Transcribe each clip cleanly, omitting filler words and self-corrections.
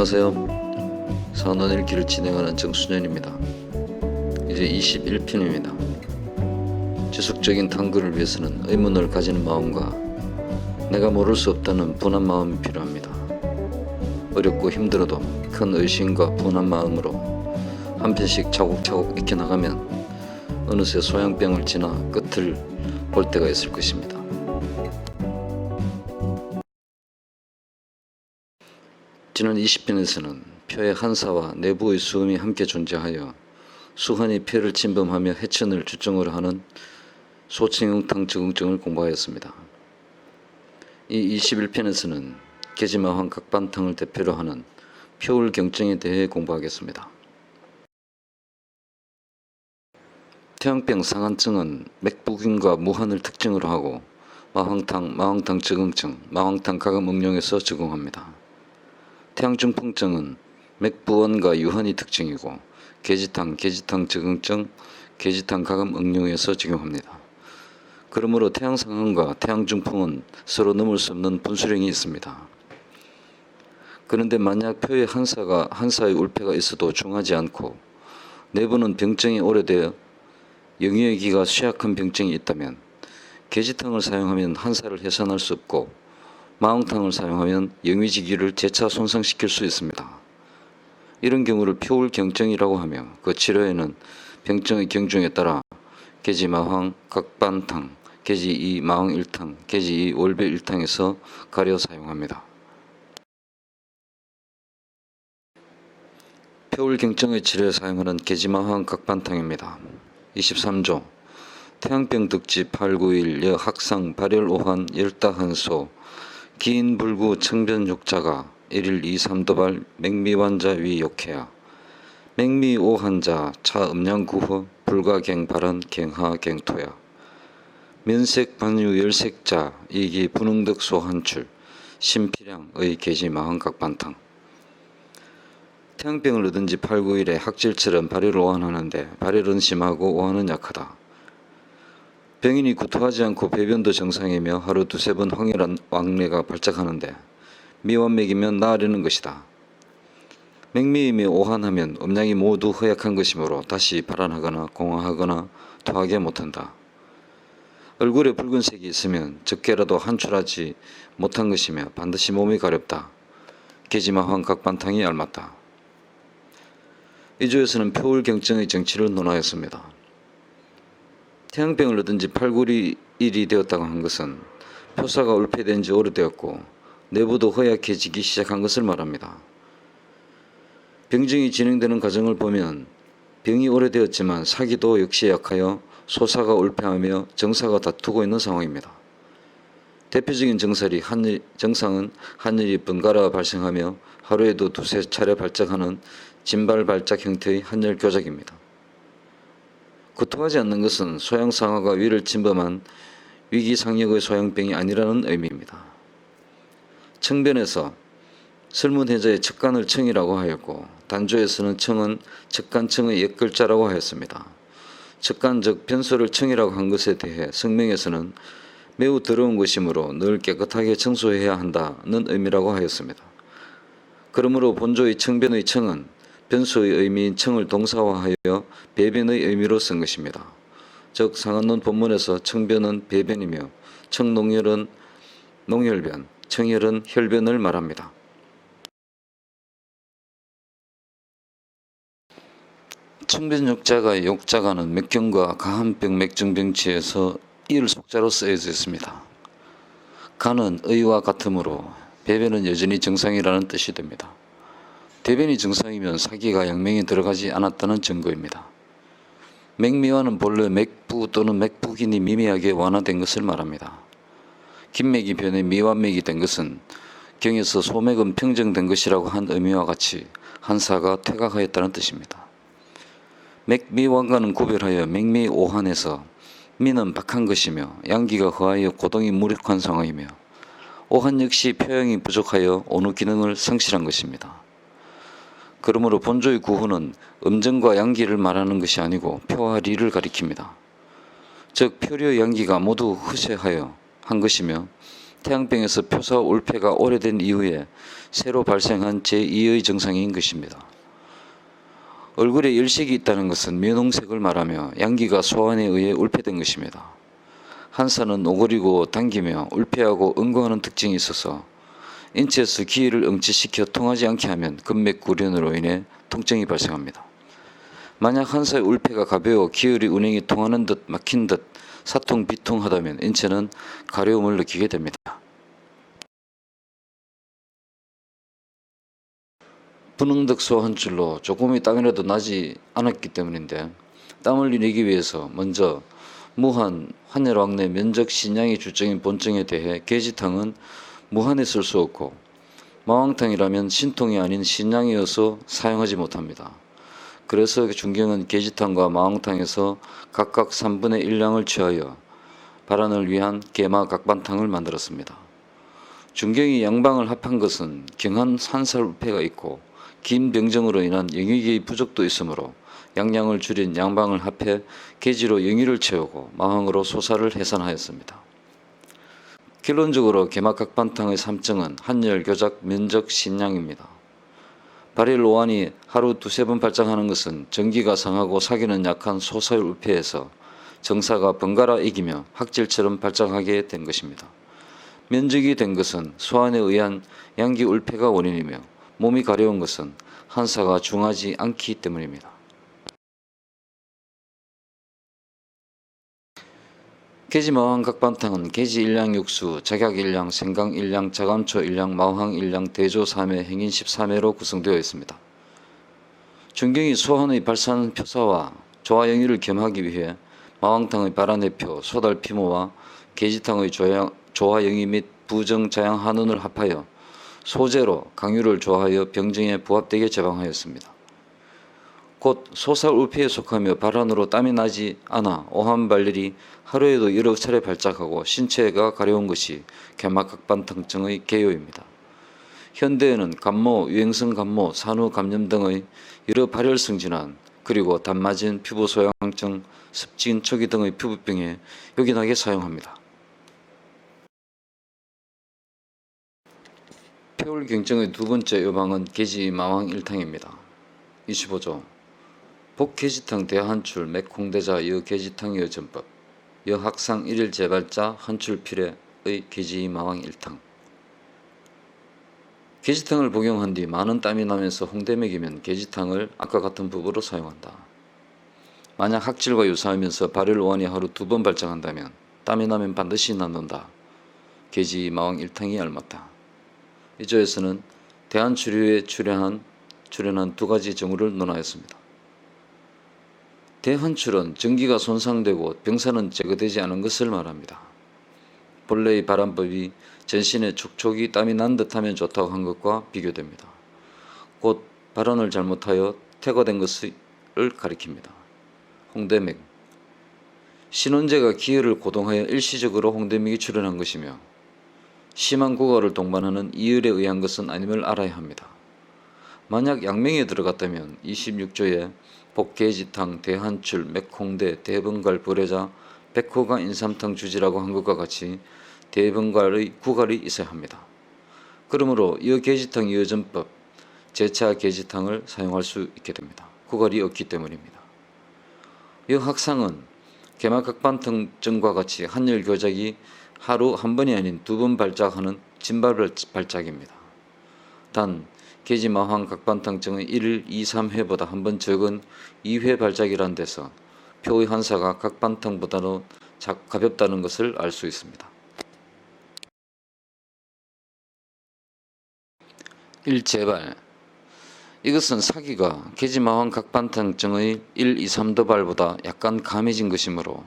안녕하세요. 산원 읽기를 진행하는 정순현입니다. 이제 21편입니다. 지속적인 탐구를 위해서는 의문을 가지는 마음과 내가 모를 수 없다는 분한 마음이 필요합니다. 어렵고 힘들어도 큰 의심과 분한 마음으로 한 편씩 차곡차곡 익혀나가면 어느새 소양병을 지나 끝을 볼 때가 있을 것입니다. 지난 20편에서는 표의 한사와 내부의 수음이 함께 존재하여 수환이 표를 침범하며 해천을 주정으로 하는 소칭응탕 적응증을 공부하였습니다. 이 21편에서는 계지마황 각반탕을 대표로 하는 표울 경증에 대해 공부하겠습니다. 태양병 상한증은 맥부균과 무한을 특징으로 하고 마황탕 적응증, 마황탕 가금응용에서 적응합니다. 태양중풍증은 맥부원과 유한이 특징이고 계지탕 적응증, 계지탕 가금응용에서 적용합니다. 그러므로 태양상한과 태양중풍은 서로 넘을 수 없는 분수령이 있습니다. 그런데 만약 표의 한사의 울패가 있어도 중하지 않고 내부는 병증이 오래되어 영유의 기가 쇠약한 병증이 있다면 계지탕을 사용하면 한사를 해산할 수 없고 마황탕을 사용하면 영위지기를 재차 손상시킬 수 있습니다. 이런 경우를 표울 경증이라고 하며 그 치료에는 병증의 경중에 따라 계지마황 각반탕, 계지2 마황 1탕, 계지2 월배 1탕에서 가려 사용합니다. 표울 경증의 치료에 사용하는 계지마황 각반탕입니다. 23조 태양병 득지 891 여학상 발열오한 열다한소 기인불구 청변욕자가 1일 2,3도발 맥미환자 위 욕해야 맥미오한자 차음양구허 불가갱발한 갱하갱토야 면색 반유 열색자 이기 분흥덕소 한출 심피량의 계지마황 각반탕. 태양병을 얻은 지 8, 9일에 학질처럼 발열을 오한하는데 발열은 심하고 오한은 약하다. 병인이 구토하지 않고 배변도 정상이며 하루 두세 번 황열한 왕래가 발작하는데 미완맥이면 나으려는 것이다. 맥미이며 오한하면 음양이 모두 허약한 것이므로 다시 발한하거나 공화하거나 토하게 못한다. 얼굴에 붉은색이 있으면 적게라도 한출하지 못한 것이며 반드시 몸이 가렵다. 계지마황 각반탕이 알맞다. 이 조에서는 표울 경증의 정치를 논하였습니다. 태양병을 얻은 지 8, 9일이 되었다고 한 것은 표사가 울패된 지 오래되었고 내부도 허약해지기 시작한 것을 말합니다. 병증이 진행되는 과정을 보면 병이 오래되었지만 사기도 역시 약하여 소사가 울패하며 정사가 다투고 있는 상황입니다. 대표적인 정상은 한열이 번갈아 발생하며 하루에도 두세 차례 발작하는 진발 발작 형태의 한열 교작입니다. 구토하지 않는 것은 소양상하가 위를 침범한 위기상력의 소양병이 아니라는 의미입니다. 청변에서 설문해자의 척간을 청이라고 하였고 단조에서는 청은 척간청의 옛글자라고 하였습니다. 척간 즉 변소를 청이라고 한 것에 대해 성명에서는 매우 더러운 것이므로 늘 깨끗하게 청소해야 한다는 의미라고 하였습니다. 그러므로 본조의 청변의 청은 변소의 의미인 청을 동사화하여 배변의 의미로 쓴 것입니다. 즉 상한론 본문에서 청변은 배변이며 청농혈은 농혈변, 청혈은 혈변을 말합니다. 청변욕자가 욕자가는 맥경과 가한병 맥증병치에서 이을 속자로 쓰여져 있습니다. 가는 의와 같으므로 배변은 여전히 정상이라는 뜻이 됩니다. 대변이 정상이면 사기가 양명에 들어가지 않았다는 증거입니다. 맥미화는 본래 맥부 또는 맥부긴이 미미하게 완화된 것을 말합니다. 긴맥이 변해 미완맥이 된 것은 경에서 소맥은 평정된 것이라고 한 의미와 같이 한사가 퇴각하였다는 뜻입니다. 맥미완과는 구별하여 맥미오한에서 미는 박한 것이며 양기가 허하여 고동이 무력한 상황이며 오한 역시 표양이 부족하여 온후 기능을 성실한 것입니다. 그러므로 본조의 구호는 음정과 양기를 말하는 것이 아니고 표와 리를 가리킵니다. 즉 표려 양기가 모두 허세하여 한 것이며 태양병에서 표사 울폐가 오래된 이후에 새로 발생한 제2의 증상인 것입니다. 얼굴에 열색이 있다는 것은 면홍색을 말하며 양기가 소환에 의해 울폐된 것입니다. 한사는 오그리고 당기며 울폐하고 응고하는 특징이 있어서 인체에서 기혈을 응치시켜 통하지 않게 하면 근맥구련으로 인해 통증이 발생합니다. 만약 한사의 울폐가 가벼워 기혈이 운행이 통하는 듯 막힌 듯 사통 비통하다면 인체는 가려움을 느끼게 됩니다. 분홍득소 한 줄로 조금의 땀이라도 나지 않았기 때문인데 땀을 내기 위해서 먼저 무한, 환혈왕내, 면적, 신양의 주적인 본증에 대해 계지탕은 무한에 쓸 수 없고 마왕탕이라면 신통이 아닌 신양이어서 사용하지 못합니다. 그래서 중경은 계지탕과 마왕탕에서 각각 3분의 1량을 취하여 발안을 위한 계마 각반탕을 만들었습니다. 중경이 양방을 합한 것은 경한 산살울폐가 있고 긴 병정으로 인한 영유기의 부족도 있으므로 양량을 줄인 양방을 합해 계지로 영유를 채우고 마왕으로 소사를 해산하였습니다. 결론적으로 계마각반탕의 삼증은 한열, 교작, 면적, 신양입니다. 발일 오한이 하루 두세 번 발작하는 것은 전기가 상하고 사기는 약한 소사율 울폐에서 정사가 번갈아 이기며 학질처럼 발작하게 된 것입니다. 면적이 된 것은 소환에 의한 양기 울폐가 원인이며 몸이 가려운 것은 한사가 중하지 않기 때문입니다. 계지마왕 각반탕은 계지 1량 육수, 작약 1량, 생강 1량, 자감초 1량, 마황 1량, 대조 3회, 행인 13회로 구성되어 있습니다. 중경이 소환의 발산 표사와 조화영유를 겸하기 위해 마왕탕의 발안해표, 소달피모와 계지탕의 조화영유 및 부정자양 한운을 합하여 소재로 강유를 조하여 병증에 부합되게 제방하였습니다. 곧 소살울폐에 속하며 발안으로 땀이 나지 않아 오한발열이 하루에도 여러 차례 발작하고 신체가 가려운 것이 계마각반탕증의 개요입니다. 현대에는 감모, 유행성 감모, 산후 감염 등의 여러 발열성 질환 그리고 단마진, 피부소양증, 습진, 초기 등의 피부병에 요긴하게 사용합니다. 폐울경증의 두 번째 요방은 계지마왕 1탕입니다. 25조 복계지탕 대한출 맥홍대자 여계지탕 여전법 여학상 1일 재발자 한출필의 계지마왕 1탕 계지탕을 복용한 뒤 많은 땀이 나면서 홍대맥이면 계지탕을 아까 같은 법으로 사용한다. 만약 학질과 유사하면서 발열 오한이 하루 2번 발작한다면 땀이 나면 반드시 낫는다. 계지마왕 1탕이 알맞다. 이 조에서는 대한출유에 출연한 두 가지 정우를 논하였습니다. 대한출은 전기가 손상되고 병사는 제거되지 않은 것을 말합니다. 본래의 발안법이 전신에 촉촉이 땀이 난 듯하면 좋다고 한 것과 비교됩니다. 곧 발안을 잘못하여 퇴거된 것을 가리킵니다. 홍대맥 신원제가 기혈을 고동하여 일시적으로 홍대맥이 출현한 것이며 심한 구가를 동반하는 이열에 의한 것은 아님을 알아야 합니다. 만약 양명에 들어갔다면 26조에 복계지탕, 대한출, 맥홍대, 대번갈, 불회자, 백호가 인삼탕 주지라고 한 것과 같이 대번갈의 구갈이 있어야 합니다. 그러므로 여계지탕 여전법, 제차 계지탕을 사용할 수 있게 됩니다. 구갈이 없기 때문입니다. 여학상은 계마각반탕증과 같이 한열 교작이 하루 한 번이 아닌 2번 발작하는 진발 발작입니다. 단 계지마왕 각반탕증의 1, 2, 3회보다 한 번 적은 2회 발작이란 데서 표의 한사가 각반탕보다도 가볍다는 것을 알 수 있습니다. 1. 재발 이것은 사기가 계지마왕 각반탕증의 1, 2, 3도발보다 약간 감해진 것이므로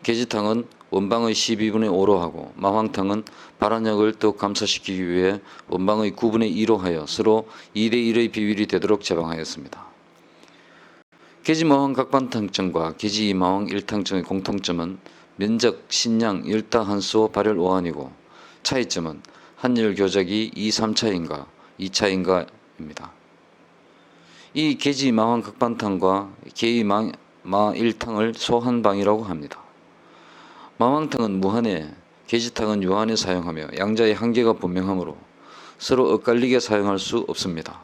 계지탕은 원방의 12분의 5로 하고 마황탕은 발안력을 더욱 감소시키기 위해 원방의 9분의 2로 하여 서로 2대 1의 비율이 되도록 제방하였습니다. 계지마왕 각반탕증과 계지마왕 1탕증의 공통점은 면적, 신양, 열다한소, 발열 오한이고 차이점은 한열 교작이 2, 3차인가 2차인가입니다. 이 계지마왕 각반탕과 계이마 1탕을 소한방이라고 합니다. 마왕탕은 무한에 계지탕은 유한히 사용하며 양자의 한계가 분명하므로 서로 엇갈리게 사용할 수 없습니다.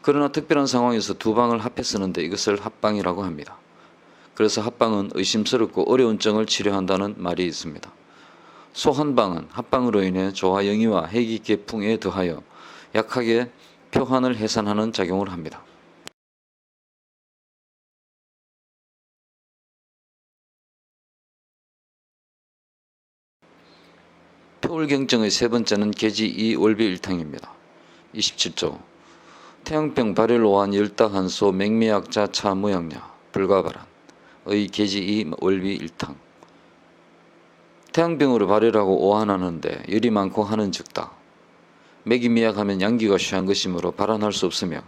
그러나 특별한 상황에서 두 방을 합해 쓰는데 이것을 합방이라고 합니다. 그래서 합방은 의심스럽고 어려운症을 치료한다는 말이 있습니다. 소한방은 합방으로 인해 조화영이와 해기계풍에 더하여 약하게 표환을 해산하는 작용을 합니다. 표울경증의 세 번째는 계지2월비일탕입니다. 27조 태양병 발열오한 열다한소 맹미약자 차무양냐 불가발한의 계지2월비일탕 태양병으로 발열하고 오한하는데 열이 많고 하는 즉다. 맥이 미약하면 양기가 쉬한 것이므로 발한할 수 없으며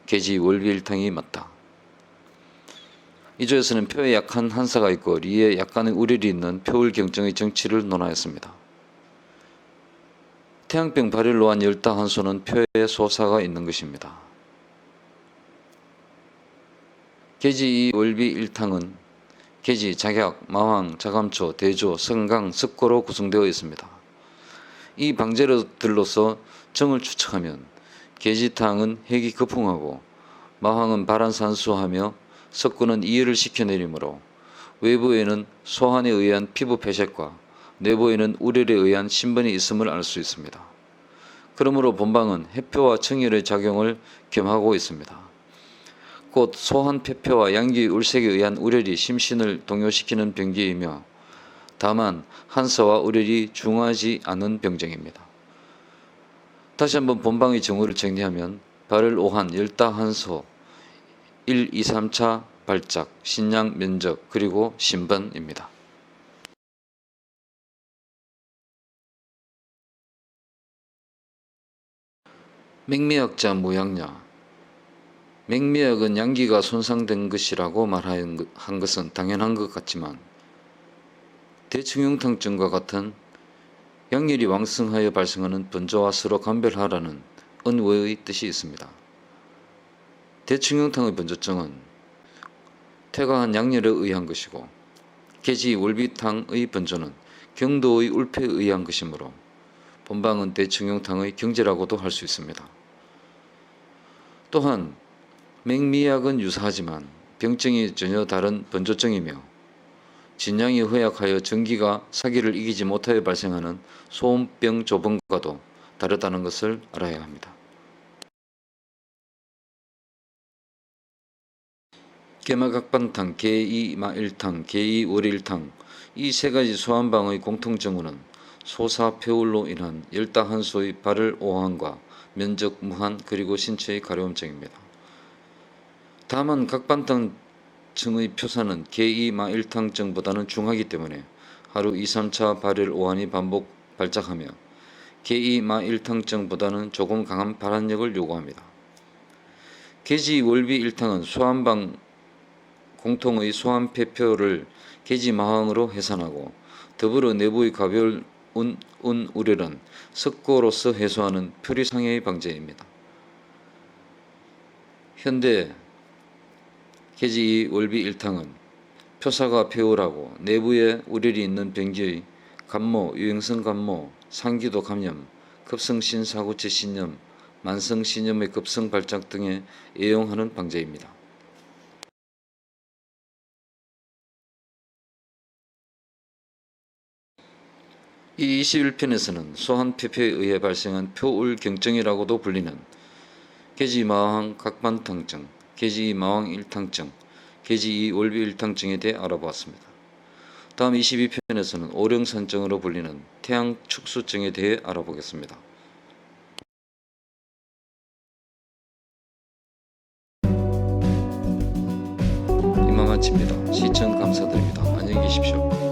계지2월비일탕이 맞다. 이 조에서는 표에 약한 한사가 있고 리에 약간의 우려이 있는 표울경증의 정치를 논하였습니다. 태양병 발열로 한 열다한소는 표에 소사가 있는 것입니다. 계지2월비일탕은 계지, 작약, 마황, 자감초, 대조, 성강, 석고로 구성되어 있습니다. 이 방제들로서 정을 추측하면 계지탕은 핵이 거풍하고 마황은 발한산수하며 석고는 이열을 시켜내리므로 외부에는 소환에 의한 피부 폐색과 내부에는 우열에 의한 신번이 있음을 알 수 있습니다. 그러므로 본방은 해표와 청열의 작용을 겸하고 있습니다. 곧 소한 폐표와 양기 울색에 의한 우열이 심신을 동요시키는 병기이며 다만 한사와 우열이 중하지 않은 병정입니다. 다시 한번 본방의 정의를 정리하면 발열 오한 열다한소 1, 2, 3차 발작, 신양 면적 그리고 신번입니다. 맹미약자 무양냐 맹미약은 양기가 손상된 것이라고 말한 것은 당연한 것 같지만 대충흉탕증과 같은 양열이 왕성하여 발생하는 번조와 서로 감별하라는 은외의 뜻이 있습니다. 대충흉탕의 번조증은 퇴가한 양열에 의한 것이고 계지2월비탕의 번조는 경도의 울폐에 의한 것이므로 본방은 대충흉탕의 경제라고도 할 수 있습니다. 또한 맹미약은 유사하지만 병증이 전혀 다른 번조증이며 진양이 허약하여 전기가 사기를 이기지 못하여 발생하는 소음병 조번과도 다르다는 것을 알아야 합니다. 계마각반탕, 계이마일탕, 계이월일탕 이 세 가지 소한방의 공통점은 소사표울로 인한 열다한소의 발열 오한과 면적 무한 그리고 신체의 가려움증입니다. 다만 각반탕증의 표사는 계이마일탕증보다는 중하기 때문에 하루 2, 3차 발열 오한이 반복 발작하며 계이마일탕증보다는 조금 강한 발한력을 요구합니다. 계지2월비일탕은 소한방 공통의 소한폐표를 계지마황으로 해산하고 더불어 내부의 가벼운 우열은 석고로서 해소하는 표리상해의 방제입니다. 현대 계지2월비일탕은 표사가 폐울하고 내부에 우열이 있는 병기의 감모, 유행성 감모, 상기도 감염, 급성신사구체 신염, 만성신염의 급성 발작 등에 애용하는 방제입니다. 이 21편에서는 소한폐표에 의해 발생한 표울경증이라고도 불리는 계지마황 각반탕증, 계지마황일탕증, 계지2월비일탕증에 대해 알아보았습니다. 다음 22편에서는 오령산증으로 불리는 태양축수증에 대해 알아보겠습니다. 이만 마칩니다. 시청 감사드립니다. 안녕히 계십시오.